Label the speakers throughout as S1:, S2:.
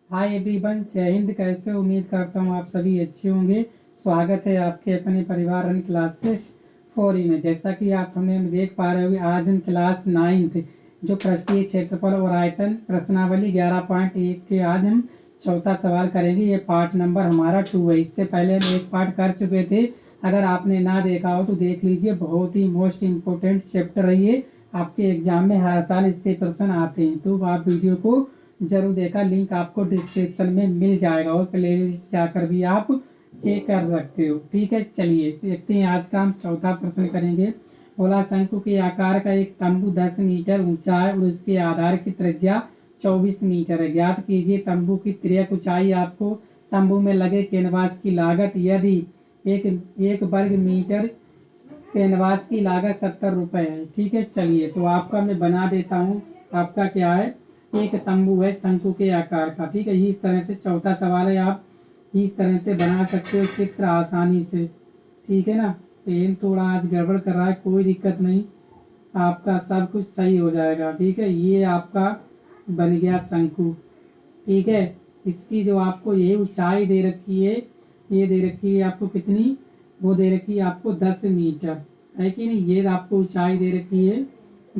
S1: Hi everyone, जय हिंद। कैसे हो? उम्मीद करता हूँ आप सभी अच्छे होंगे। स्वागत है आपके अपने परिवार रन क्लासेस 4 में। जैसा कि आप हमें देख पा रहे होंगे, आज हम क्लास 9th जो पृष्ठीय क्षेत्रफल और आयतन प्रश्नावली 11.1 के आज हम चौथा सवाल करेंगे। ये पार्ट नंबर हमारा 2 है। इससे पहले हम एक पार्ट कर चुके थे। अगर आपने ना देखा हो तो देख लीजिए। बहुत ही मोस्ट इम्पोर्टेंट चैप्टर है ये। आपके एग्जाम में हर साल इससे प्रश्न आते हैं, तो आप वीडियो को जरूर देखा। लिंक आपको डिस्क्रिप्शन में मिल जाएगा और प्ले लिस्ट जाकर भी आप चेक कर सकते हो। ठीक है, चलिए देखते हैं। आज का हम चौथा प्रश्न करेंगे। बोला, शंकु के आकार का एक तंबू 10 मीटर ऊंचा है और उसके आधार की त्रिज्या 24 मीटर है। ज्ञात कीजिए तंबू की तिर्यक ऊंचाई। आपको तंबू में लगे कैनवास की लागत, यदि एक वर्ग मीटर कैनवास की लागत 70 रुपये है। ठीक है, चलिए तो आपका मैं बना देता हूँ। आपका क्या है, एक तंबू है शंकु के आकार का। ठीक है, इस तरह से चौथा सवाल है। आप इस तरह से बना सकते हो चित्र आसानी से। ठीक है ना। पेन थोड़ा आज गड़बड़ कर रहा है, कोई दिक्कत नहीं, आपका सब कुछ सही हो जाएगा। ठीक है, ये आपका बन गया शंकु। ठीक है, इसकी जो आपको ये ऊंचाई दे रखी है, ये दे रखी है आपको कितनी, वो दे रखी है आपको 10 मीटर, है कि नहीं। ये आपको ऊंचाई दे रखी है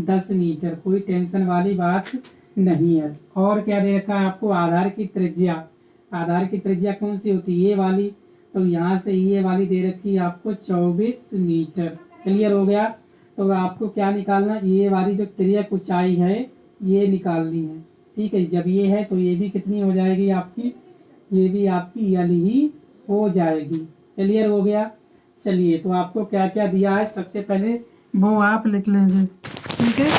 S1: 10 मीटर, कोई टेंशन वाली बात नहीं है। और क्या दे रखा है आपको, आधार की त्रिज्या। आधार की त्रिज्या कौन सी होती है, ये वाली। तो यहाँ से ये वाली दे रखी है आपको 24 मीटर। क्लियर हो गया। तो आपको क्या निकालना, ये वाली जो तिर्यक ऊंचाई है ये निकालनी है। ठीक है, जब ये है तो ये भी कितनी हो जाएगी आपकी, ये भी आपकी यल ही हो जाएगी। क्लियर हो गया। चलिए तो आपको क्या क्या दिया है, सबसे पहले वो आप लिख लेंगे। ठीक है,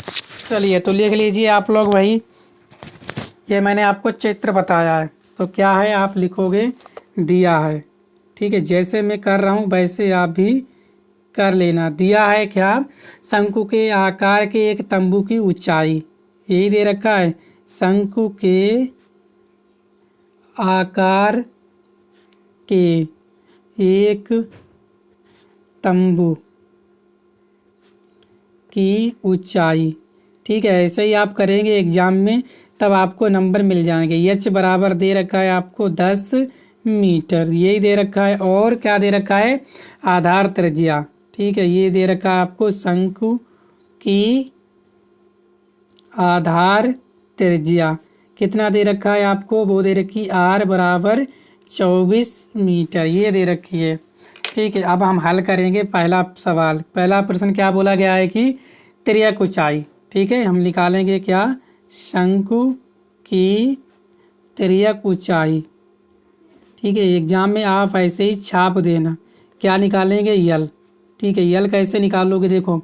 S1: चलिए तो लिख लीजिए आप लोग। वही ये मैंने आपको चित्र बताया है, तो क्या है आप लिखोगे, दिया है। ठीक है, जैसे मैं कर रहा हूँ वैसे आप भी कर लेना। दिया है क्या, शंकु के आकार के एक तंबू की ऊंचाई, यही दे रखा है। शंकु के आकार के एक तंबू की ऊंचाई। ठीक है, ऐसे ही आप करेंगे एग्जाम में, तब आपको नंबर मिल जाएंगे। एच बराबर दे रखा है आपको 10 मीटर, यही दे रखा है। और क्या दे रखा है, आधार त्रिज्या। ठीक है, ये दे रखा है आपको शंकु की आधार त्रिज्या कितना दे रखा है आपको, वो दे रखी आर बराबर 24 मीटर, ये दे रखी है। ठीक है, अब हम हल करेंगे पहला सवाल। पहला प्रश्न क्या बोला गया है कि तिर्यक ऊंचाई। ठीक है, हम निकालेंगे क्या, शंकु की तिर्यक ऊंचाई। ठीक है, एग्जाम में आप ऐसे ही छाप देना। क्या निकालेंगे, यल। ठीक है, यल कैसे निकालोगे, देखो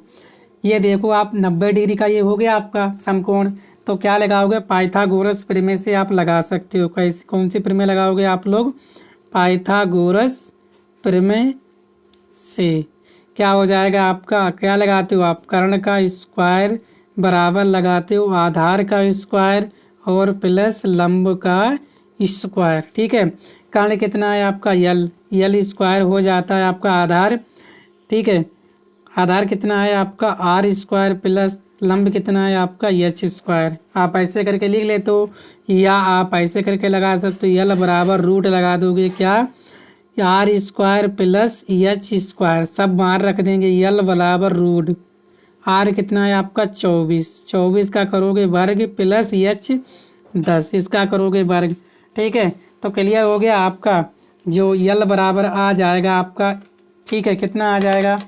S1: ये देखो आप 90 डिग्री का ये हो गया आपका समकोण। तो क्या लगाओगे, पाइथागोरस प्रमेय से आप लगा सकते हो। कैसे, कौन सी प्रमेय लगाओगे आप लोग, पाइथागोरस प्रमेय से। क्या हो जाएगा आपका, क्या लगाते हो आप, कर्ण का स्क्वायर बराबर लगाते हो आधार का स्क्वायर और प्लस लंब का स्क्वायर। ठीक है, कर्ण कितना है आपका, यल, यल स्क्वायर हो जाता है आपका आधार। ठीक है, आधार कितना है आपका आर स्क्वायर प्लस लंब कितना है आपका एच स्क्वायर। आप ऐसे करके लिख ले तो, या आप ऐसे करके लगा सकते हो, यल बराबर रूट लगा दोगे क्या, R square plus H square, सब बाहर रख देंगे, यल बराबर रूट आर कितना है आपका 24, 24 का करोगे वर्ग प्लस एच 10, इसका करोगे वर्ग। ठीक है, तो क्लियर हो गया आपका। जो यल बराबर आ जाएगा आपका, ठीक है, कितना आ जाएगा,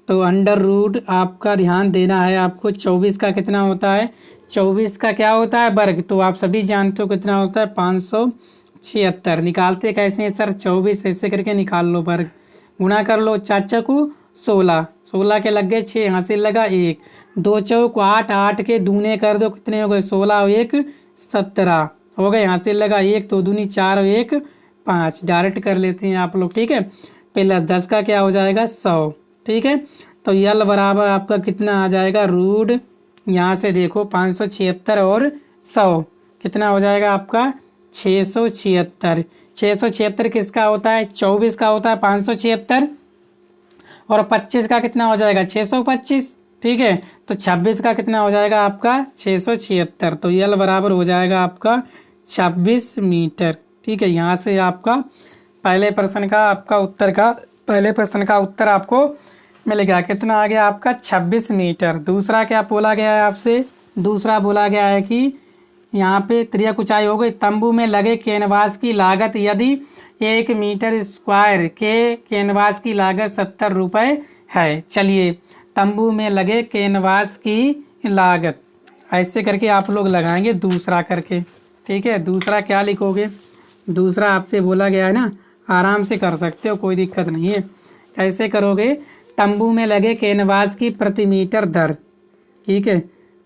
S1: तो अंडर रूट आपका ध्यान देना है आपको। 24 का कितना होता है, 24 का क्या होता है वर्ग, तो आप सभी जानते हो कितना होता है 576। निकालते कैसे हैं सर, 24 ऐसे करके निकाल लो, वर्ग गुणा कर लो, चाचा को 16, 16 के लग गए 6, यहाँ से लगा 1, 2 चौक 8, 8 के दूने कर दो, कितने हो गए 16 और 1 17 हो गए, यहाँ से लगा 1, 2 दूनी 4 और 1 5, डायरेक्ट कर लेते हैं आप लोग। ठीक है, प्लस 10 का क्या हो जाएगा 100। ठीक है, तो यल बराबर आपका कितना आ जाएगा, रूट यहाँ से देखो 576 और 100 कितना हो जाएगा आपका 676। 676 किसका होता है, 24 का होता है 576, और 25 का कितना हो जाएगा 625। ठीक है, तो 26 का कितना हो जाएगा आपका 676। तो यल बराबर हो जाएगा आपका 26 मीटर। ठीक है, यहाँ से आपका पहले प्रश्न का उत्तर आपको मिल गया। कितना आ गया आपका 26 मीटर। दूसरा क्या बोला गया है आपसे, दूसरा बोला गया है कि यहाँ पे त्रिज्या ऊंचाई हो गई। तंबू में लगे कैनवास की लागत यदि 1 मीटर स्क्वायर के कैनवास की लागत 70 रुपये है। चलिए, तंबू में लगे कैनवास की लागत ऐसे करके आप लोग लगाएंगे दूसरा करके। ठीक है, दूसरा क्या लिखोगे, दूसरा आपसे बोला गया है ना, आराम से कर सकते हो, कोई दिक्कत नहीं है। कैसे करोगे, तंबू में लगे कैनवास की प्रति मीटर दर। ठीक है,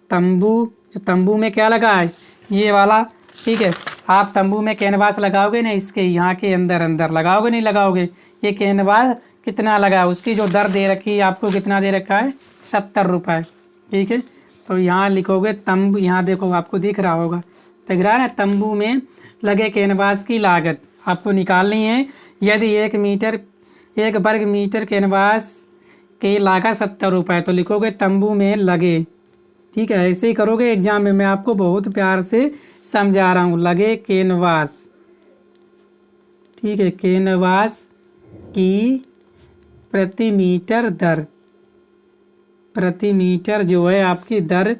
S1: तंबू में क्या लगा है, ये वाला। ठीक है, आप तंबू में कैनवास लगाओगे ना, इसके यहाँ के अंदर अंदर लगाओगे, नहीं लगाओगे। ये कैनवास कितना लगा है, उसकी जो दर दे रखी है आपको, कितना दे रखा है 70 रुपये। ठीक है, तो यहाँ लिखोगे तंबू, यहाँ देखो आपको दिख रहा होगा, दिख रहा है ना, तंबू में लगे कैनवास की लागत आपको निकालनी है। यदि 1 वर्ग मीटर कैनवास की लागत 70 रुपये, तो लिखोगे तंबू में लगे। ठीक है, ऐसे ही करोगे एग्जाम में, मैं आपको बहुत प्यार से समझा रहा हूँ। लगे कैनवास, ठीक है, कैनवास की प्रति मीटर दर, प्रति मीटर जो है आपकी दर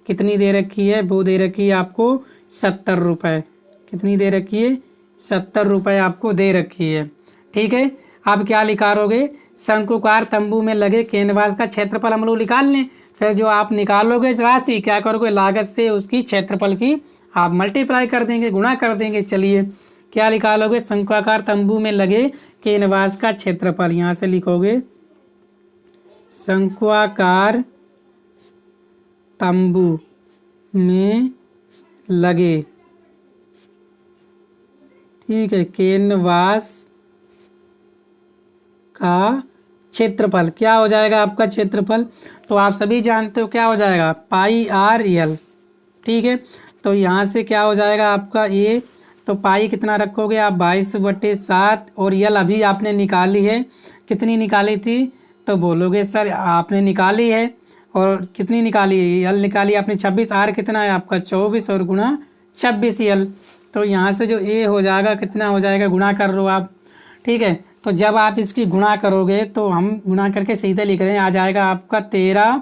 S1: कितनी दे रखी है, वो दे रखी है आपको 70 रुपये। कितनी दे रखी है, 70 रुपये आपको दे रखी है। ठीक है, अब क्या निकालोगे, शंकुकार तंबू में लगे कैनवास का क्षेत्रफल हम लोग निकाल लें। फिर जो आप निकालोगे राशि, क्या करोगे, लागत से उसकी क्षेत्रफल की आप मल्टीप्लाई कर देंगे, गुणा कर देंगे। चलिए, क्या निकालोगे, शंक्वाकार तंबू में लगे कैनवास का क्षेत्रफल। यहाँ से लिखोगे शंक्वाकार तंबू में लगे, ठीक है, कैनवास का क्षेत्रफल। क्या हो जाएगा आपका क्षेत्रफल, तो आप सभी जानते हो क्या हो जाएगा, पाई आर एल। ठीक है, तो यहाँ से क्या हो जाएगा आपका ये, तो पाई कितना रखोगे आप 22/7, और यल अभी आपने निकाली है, कितनी निकाली थी, तो बोलोगे सर आपने निकाली है, और कितनी निकाली है, यल निकाली आपने 26, आर कितना है आपका 24, और गुणा 26 यल। तो यहाँ से जो ए हो जाएगा, कितना हो जाएगा, गुणा कर लो आप। ठीक है, तो जब आप इसकी गुणा करोगे, तो हम गुणा करके सीधे लिख रहे हैं, आ जाएगा आपका 13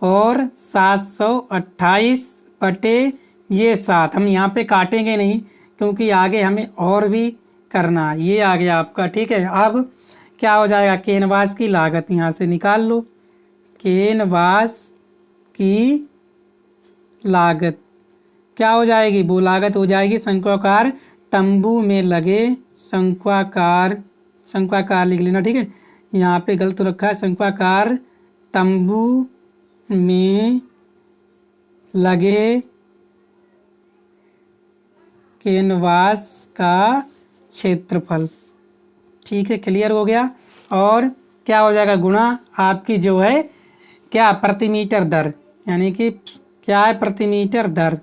S1: और 728/7। हम यहाँ पे काटेंगे नहीं, क्योंकि आगे हमें और भी करना है। ये आ गया आपका। ठीक है, अब क्या हो जाएगा, कैनवास की लागत यहाँ से निकाल लो। कैनवास की लागत क्या हो जाएगी, वो लागत हो जाएगी शंक्वाकार तंबू में लगे, शंक्वाकार लिख लेना। ठीक है, यहाँ पे गलत रखा है, शंक्वाकार तंबू में लगे कैनवास का क्षेत्रफल। ठीक है, क्लियर हो गया। और क्या हो जाएगा, गुणा आपकी जो है क्या, प्रति मीटर दर, यानी कि क्या है, प्रति मीटर दर,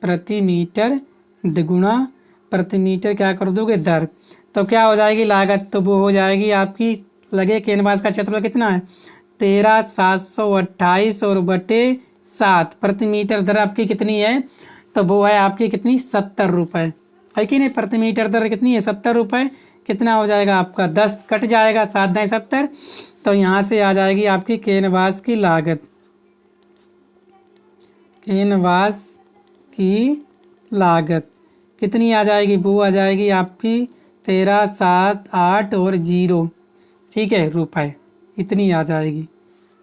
S1: प्रति मीटर गुणा प्रति मीटर क्या कर दोगे, दर। तो क्या हो जाएगी लागत, तो वो हो जाएगी आपकी लगे कैनवास का क्षेत्रफल कितना है 13,728 और बटे 7 प्रति मीटर दर आपकी कितनी है, तो वो है आपकी कितनी 70 रुपये, है कि नहीं। प्रति मीटर दर कितनी है 70 रुपये। कितना हो जाएगा आपका 10 कट जाएगा, 7 दाएँ 70, तो यहाँ से आ जाएगी आपकी कैनवास की लागत। कैनवास की लागत कितनी आ जाएगी, वो आ जाएगी आपकी 13,708 और 0, ठीक है, रुपये, इतनी आ जाएगी।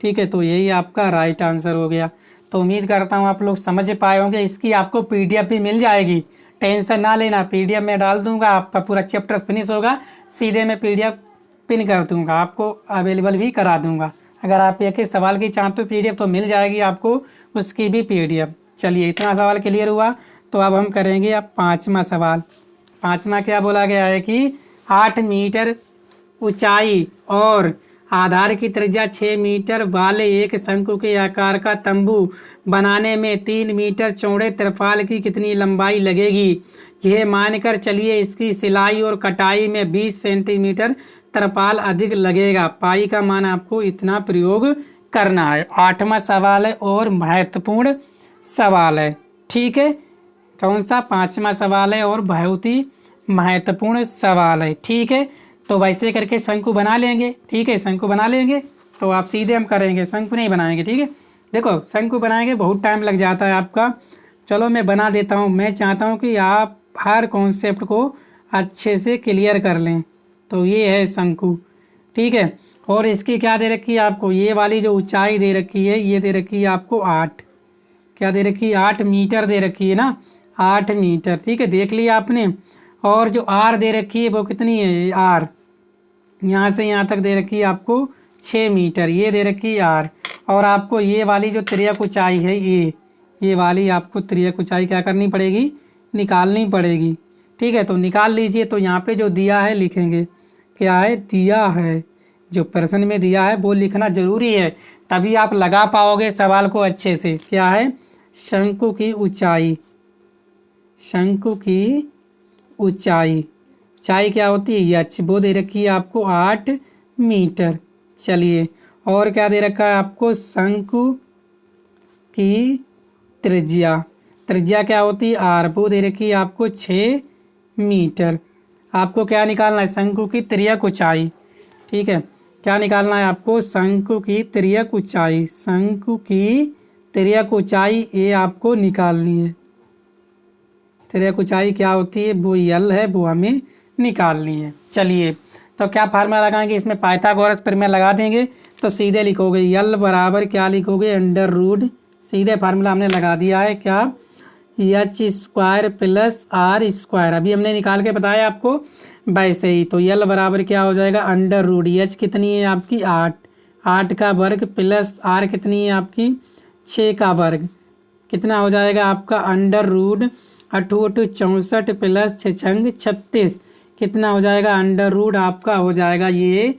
S1: ठीक है, तो यही आपका राइट आंसर हो गया। तो उम्मीद करता हूँ आप लोग समझ पाए होंगे। इसकी आपको पीडीएफ भी मिल जाएगी, टेंशन ना लेना, पीडीएफ में डाल दूंगा, आपका पूरा चैप्टर फिनिश होगा, सीधे मैं पीडीएफ पिन कर दूंगा, आपको अवेलेबल भी करा दूंगा। अगर आप एक सवाल की चाहते हो पीडीएफ, तो मिल जाएगी आपको उसकी भी पीडीएफ। चलिए, इतना सवाल क्लियर हुआ, तो अब हम करेंगे अब 5वां सवाल। 5वां क्या बोला गया है कि 8 मीटर ऊंचाई और आधार की त्रिज्या 6 मीटर वाले एक शंकु के आकार का तंबू बनाने में 3 मीटर चौड़े तिरपाल की कितनी लंबाई लगेगी। यह मानकर चलिए इसकी सिलाई और कटाई में 20 सेंटीमीटर तिरपाल अधिक लगेगा। पाई का मान आपको इतना प्रयोग करना है। 8वां सवाल है और महत्वपूर्ण सवाल है। ठीक है, कौन सा? 5वां सवाल है और बहुत ही महत्वपूर्ण सवाल है। ठीक है, तो वैसे करके शंकु बना लेंगे। ठीक है, शंकु बना लेंगे तो आप सीधे हम करेंगे, शंकु नहीं बनाएंगे। ठीक है, देखो शंकु बनाएंगे बहुत टाइम लग जाता है आपका। चलो मैं बना देता हूँ। मैं चाहता हूँ कि आप हर कॉन्सेप्ट को अच्छे से क्लियर कर लें। तो ये है शंकु। ठीक है, और इसकी क्या दे रखी है आपको? ये वाली जो ऊंचाई दे रखी है ये दे रखी है आपको 8। क्या दे रखी है? 8 मीटर दे रखी है ना, 8 मीटर। ठीक है, देख लिया आपने। और जो आर दे रखी है वो कितनी है? आर यहाँ से यहाँ तक दे रखी है आपको 6 मीटर, ये दे रखी है आर। और आपको ये वाली जो तिर्यक ऊंचाई है ये वाली आपको तिर्यक ऊंचाई क्या करनी पड़ेगी? निकालनी पड़ेगी। ठीक है, तो निकाल लीजिए। तो यहाँ पे जो दिया है लिखेंगे, क्या है? दिया है, जो प्रश्न में दिया है वो लिखना जरूरी है, तभी आप लगा पाओगे सवाल को अच्छे से। क्या है? शंकु की ऊंचाई। शंकु की ऊंचाई, ऊंचाई क्या होती है? एच, वो दे रखी है आपको 8 मीटर। चलिए, और क्या दे रखा है आपको? शंकु की त्रिज्या। त्रिज्या क्या होती है? आर, वो दे रखी है आपको 6 मीटर। आपको क्या निकालना है? शंकु की तिर्यक ऊंचाई। ठीक है, क्या निकालना है आपको? शंकु की तिर्यक ऊंचाई। शंकु की तिर्यक ऊंचाई ये आपको निकालनी है। तिर्यक ऊंचाई क्या होती है? वो यल है, वो हमें निकालनी है। चलिए, तो क्या फार्मूला लगाएंगे इसमें? पाइथागोरस प्रमेय लगा देंगे। तो सीधे लिखोगे यल बराबर क्या लिखोगे? अंडर रूट, सीधे फार्मूला हमने लगा दिया है। क्या? H square plus R square. अभी हमने निकाल के बताया आपको वैसे ही। तो यल बराबर क्या हो जाएगा? अंडर रूट, एच कितनी है आपकी? 8, 8 का वर्ग प्लस आर कितनी है आपकी? 6 का वर्ग। कितना हो जाएगा आपका? अंडर रूट 8 8 64 प्लस 6 छंग 36। कितना हो जाएगा? अंडर रूट आपका हो जाएगा ये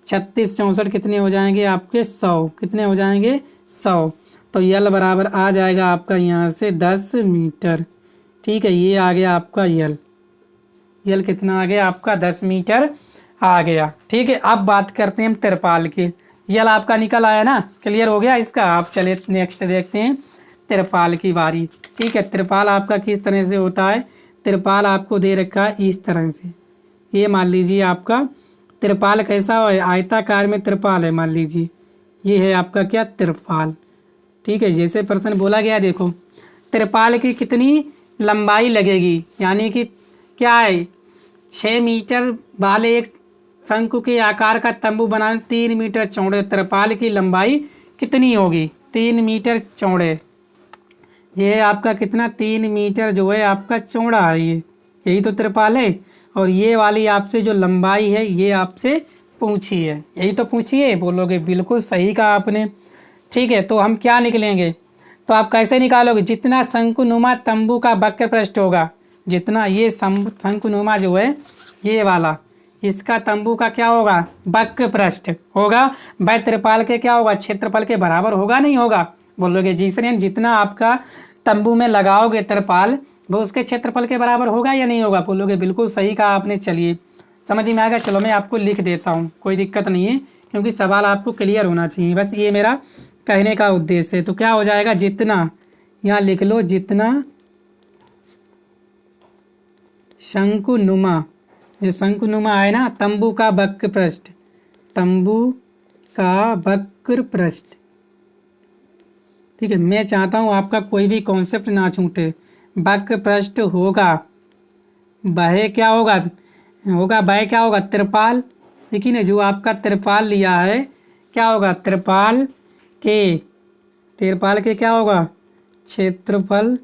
S1: 36 64 कितने हो जाएंगे आपके? 100। कितने हो जाएंगे? 100। तो यल बराबर आ जाएगा आपका यहाँ से 10 मीटर। ठीक है, ये आ गया आपका यल। यल कितना आ गया आपका? 10 मीटर आ गया। ठीक है, अब बात करते हैं हम तिरपाल की। यल आपका निकल आया ना, क्लियर हो गया इसका। आप चले नेक्स्ट देखते हैं तिरपाल की बारी। ठीक है, तिरपाल आपका किस तरह से होता है? तिरपाल आपको दे रखा है इस तरह से। ये मान लीजिए आपका तिरपाल कैसा है? आयताकार में तिरपाल है, मान लीजिए ये है आपका क्या? तिरपाल। ठीक है, जैसे प्रश्न बोला गया, देखो तिरपाल की कितनी लंबाई लगेगी, यानी कि क्या है? 6 मीटर वाले एक शंकु के आकार का तंबू बनाने 3 मीटर चौड़े तिरपाल की लंबाई कितनी होगी? 3 मीटर चौड़े। ये आपका कितना? 3 मीटर जो है आपका चौड़ा है ये, यही तो तिरपाल है। और ये वाली आपसे जो लंबाई है ये आपसे पूछी है, यही तो पूछी है। बोलोगे बिल्कुल सही कहा आपने। ठीक है, तो हम क्या निकलेंगे? तो आप कैसे निकालोगे? जितना शंकुनुमा तंबू का वक्र पृष्ठ होगा, जितना ये शंकुनुमा जो है ये वाला, इसका तंबू का क्या होगा? वक्र पृष्ठ होगा। वह तिरपाल के क्या होगा? क्षेत्रफल के बराबर होगा, नहीं होगा? बोलोगे जी सर, जितना आपका तंबू में लगाओगे तिरपाल वो उसके क्षेत्रफल के बराबर होगा या नहीं होगा? बोलोगे बिल्कुल सही कहा आपने। चलिए, समझ में आ गया। चलो मैं आपको लिख देता हूँ, कोई दिक्कत नहीं है, क्योंकि सवाल आपको क्लियर होना चाहिए, बस ये मेरा कहने का उद्देश्य है। तो क्या हो जाएगा? जितना, यहाँ लिख लो, जितना शंकुनुमा, जो शंकुनुमा है ना तंबू का वक्र पृष्ठ, तंबू का वक्र पृष्ठ। ठीक है, मैं चाहता हूँ आपका कोई भी कॉन्सेप्ट ना छूटे। वक्र पृष्ठ होगा, वह क्या होगा? वह क्या होगा? तिरपाल। ठीक है ना, जो आपका तिरपाल लिया है क्या होगा? तिरपाल के क्या होगा? क्षेत्रफल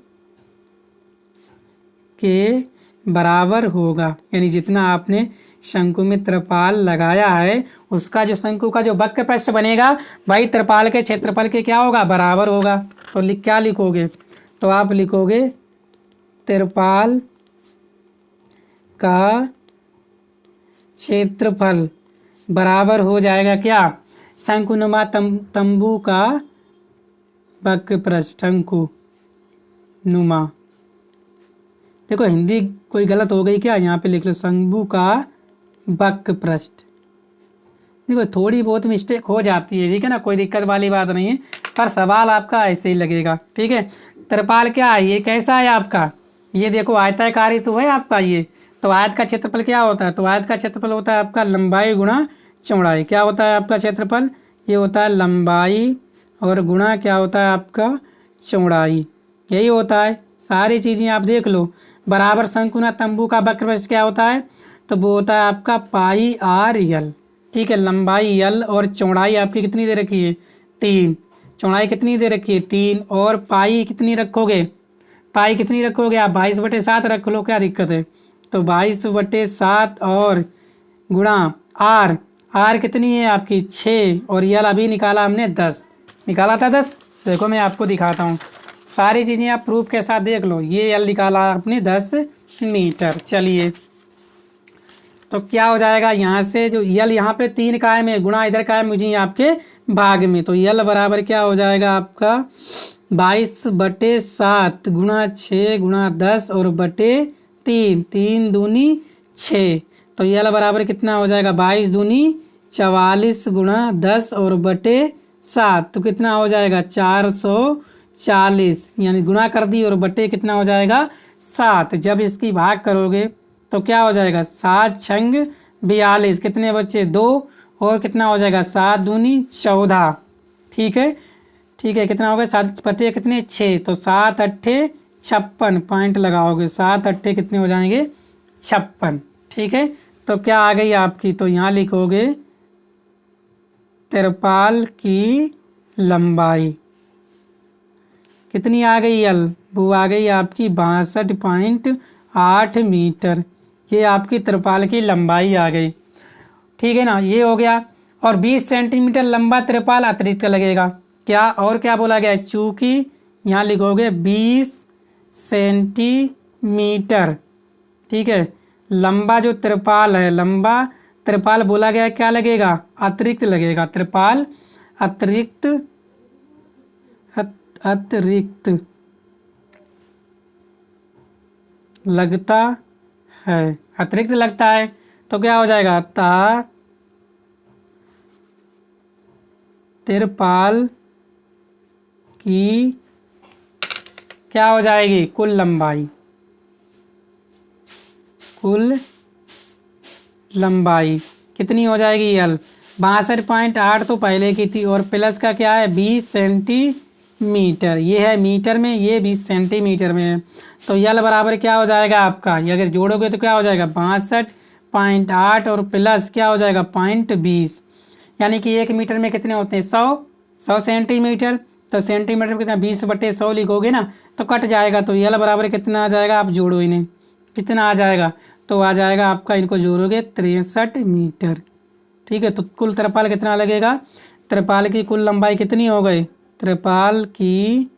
S1: के बराबर होगा। यानी जितना आपने शंकु में तिरपाल लगाया है उसका जो शंकु का जो वक्र पृष्ठ बनेगा वही तिरपाल के क्षेत्रफल के क्या होगा? बराबर होगा। तो क्या लिखोगे? तो आप लिखोगे तिरपाल का क्षेत्रफल बराबर हो जाएगा क्या? शंकुनुमा तंबू का वक्र पृष्ठ। शंकुनुमा, देखो हिंदी कोई गलत हो गई क्या? यहाँ पे लिख लो शंकु का वक्र पृष्ठ। देखो थोड़ी बहुत मिस्टेक हो जाती है, ठीक है ना, कोई दिक्कत वाली बात नहीं है, पर सवाल आपका ऐसे ही लगेगा। ठीक है, तिरपाल क्या है? ये कैसा है आपका? ये देखो आयताकार ही तो है आपका ये। तो आयत का क्षेत्रफल क्या होता है? तो आयत का क्षेत्रफल होता है आपका लंबाई गुणा चौड़ाई। क्या होता है आपका क्षेत्रफल? ये होता है लंबाई और गुणा क्या होता है आपका चौड़ाई, यही होता है। सारी चीज़ें आप देख लो। बराबर शंकुना तंबू का वक्रवृत्त क्या होता है? तो वो होता है आपका पाई आर यल। ठीक है, लंबाई यल और चौड़ाई आपकी कितनी दे रखी है? 3। चौड़ाई कितनी दे रखी है? 3। और पाई कितनी रखोगे? पाई कितनी रखोगे आप? 22/7 रख लो, क्या दिक्कत है? तो 22/7 और गुणा आर। आर कितनी है आपकी? 6। और यल अभी निकाला हमने 10। निकाला था 10। देखो मैं आपको दिखाता हूँ, सारी चीज़ें आप प्रूफ के साथ देख लो। ये यल निकाला आपने 10 मीटर। चलिए, तो क्या हो जाएगा यहाँ से? जो यल यहाँ पे 3 कायम है, गुणा इधर कायम मुझे आपके भाग में, तो यल बराबर क्या हो जाएगा आपका? 22/7 गुणा 6 गुणा 10 और बटे 3। 3 दूनी 6। तो यल बराबर कितना हो जाएगा? 22 दूनी 44 गुणा 10 और बटे 7। तो कितना हो जाएगा? 440। यानी गुणा कर दी और बटे कितना हो जाएगा? 7। जब इसकी भाग करोगे तो क्या हो जाएगा? 7 छंग 42। कितने बच्चे? 2। और कितना हो जाएगा? 7 दूनी 14। ठीक है, ठीक है, कितना हो गया? 7 बटे कितने? 6। तो 7 अट्ठे 56 पॉइंट लगाओगे। 7 अट्ठे कितने हो जाएंगे? 56। ठीक है, तो क्या आ गई आपकी? तो यहाँ लिखोगे तिरपाल की लंबाई कितनी आ गई? यल वो आ गई आपकी 62.8 मीटर। ये आपकी तिरपाल की लंबाई आ गई। ठीक है ना, ये हो गया। और 20 सेंटीमीटर लंबा तिरपाल अतिरिक्त लगेगा। क्या और क्या बोला गया है? चूंकि यहाँ लिखोगे 20 सेंटीमीटर, ठीक है, लंबा जो तिरपाल है, लंबा तिरपाल बोला गया है, क्या लगेगा? अतिरिक्त लगेगा। तिरपाल अतिरिक्त अतिरिक्त लगता है, अतिरिक्त लगता है। तो क्या हो जाएगा? तिरपाल की क्या हो जाएगी? कुल लंबाई। कुल लंबाई कितनी हो जाएगी? यल 62.8 तो पहले की थी, और प्लस का क्या है? 20 सेंटीमीटर। ये है मीटर में, ये 20 सेंटीमीटर में है। तो यल बराबर क्या हो जाएगा आपका? ये अगर जोड़ोगे तो क्या हो जाएगा? 62.8 और प्लस क्या हो जाएगा? 0.20। यानी कि 1 मीटर में कितने होते हैं? 100 सेंटीमीटर। तो सेंटीमीटर में कितना? 20/100 लिखोगे ना, तो कट जाएगा। तो यल बराबर कितना आ जाएगा? आप जोड़ो इन्हें, कितना आ जाएगा? तो आ जाएगा आपका, इनको जोड़ोगे 63 मीटर। ठीक है, तो कुल तिरपाल कितना लगेगा? तिरपाल की कुल लंबाई कितनी हो गई? तिरपाल की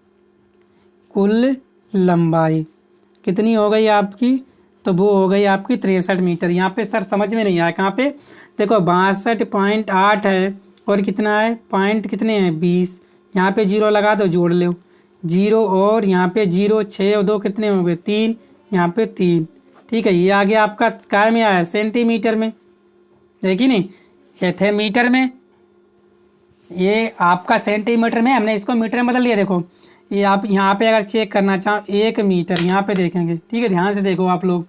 S1: कुल लंबाई कितनी हो गई आपकी? तो वो हो गई आपकी 63 मीटर। यहाँ पे सर समझ में नहीं आया, कहाँ पे? देखो 62.8 है और कितना है? पॉइंट कितने हैं? 20। यहाँ पे 0 लगा दो, जोड़ लो 0, और यहाँ पे 0, 6 और 2 कितने हो गए? 3। यहाँ पे 3। ठीक है, ये आ गया आपका काय में आया? सेंटीमीटर में। देखिए नहीं, ये थे मीटर में, ये आपका सेंटीमीटर में, हमने इसको मीटर में बदल दिया। देखो ये आप यहाँ पे अगर चेक करना चाहो 1 मीटर, यहाँ पे देखेंगे। ठीक है, ध्यान से देखो आप लोग।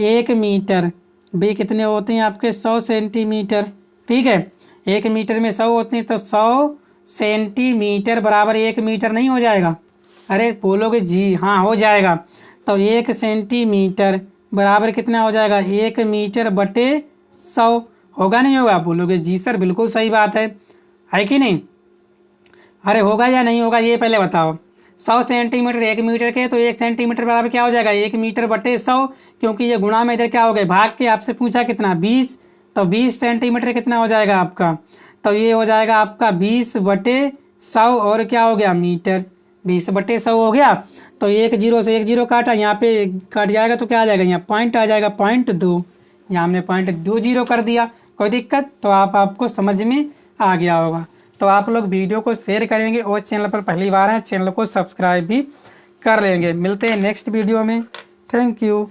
S1: 1 मीटर भी कितने होते हैं आपके? 100 सेंटीमीटर। ठीक है, 1 मीटर में 100 होते हैं, तो 100 सेंटीमीटर बराबर 1 मीटर नहीं हो जाएगा? अरे बोलोगे जी हाँ हो जाएगा। तो 1 सेंटीमीटर बराबर कितना हो जाएगा? 1 मीटर बटे 100। होगा नहीं होगा? बोलोगे जी सर बिल्कुल सही बात है कि नहीं? अरे होगा या नहीं होगा ये पहले बताओ। 100 सेंटीमीटर 1 मीटर के, तो 1 सेंटीमीटर बराबर क्या हो जाएगा? 1 मीटर बटे 100, क्योंकि ये गुणा में इधर क्या हो गए? भाग के। आपसे पूछा कितना? 20। तो 20 सेंटीमीटर कितना हो जाएगा आपका? तो ये हो जाएगा आपका 20/100, और क्या हो गया? मीटर। 20/100 हो गया। तो 1 0 से 1 0 काटा, यहाँ पे कट जाएगा तो क्या आ जाएगा? यहाँ पॉइंट आ जाएगा 0.2। यहाँ हमने 0.20 कर दिया। कोई दिक्कत? तो आपको समझ में आ गया होगा। तो आप लोग वीडियो को शेयर करेंगे, और चैनल पर पहली बार है चैनल को सब्सक्राइब भी कर लेंगे। मिलते हैं नेक्स्ट वीडियो में। Thank you.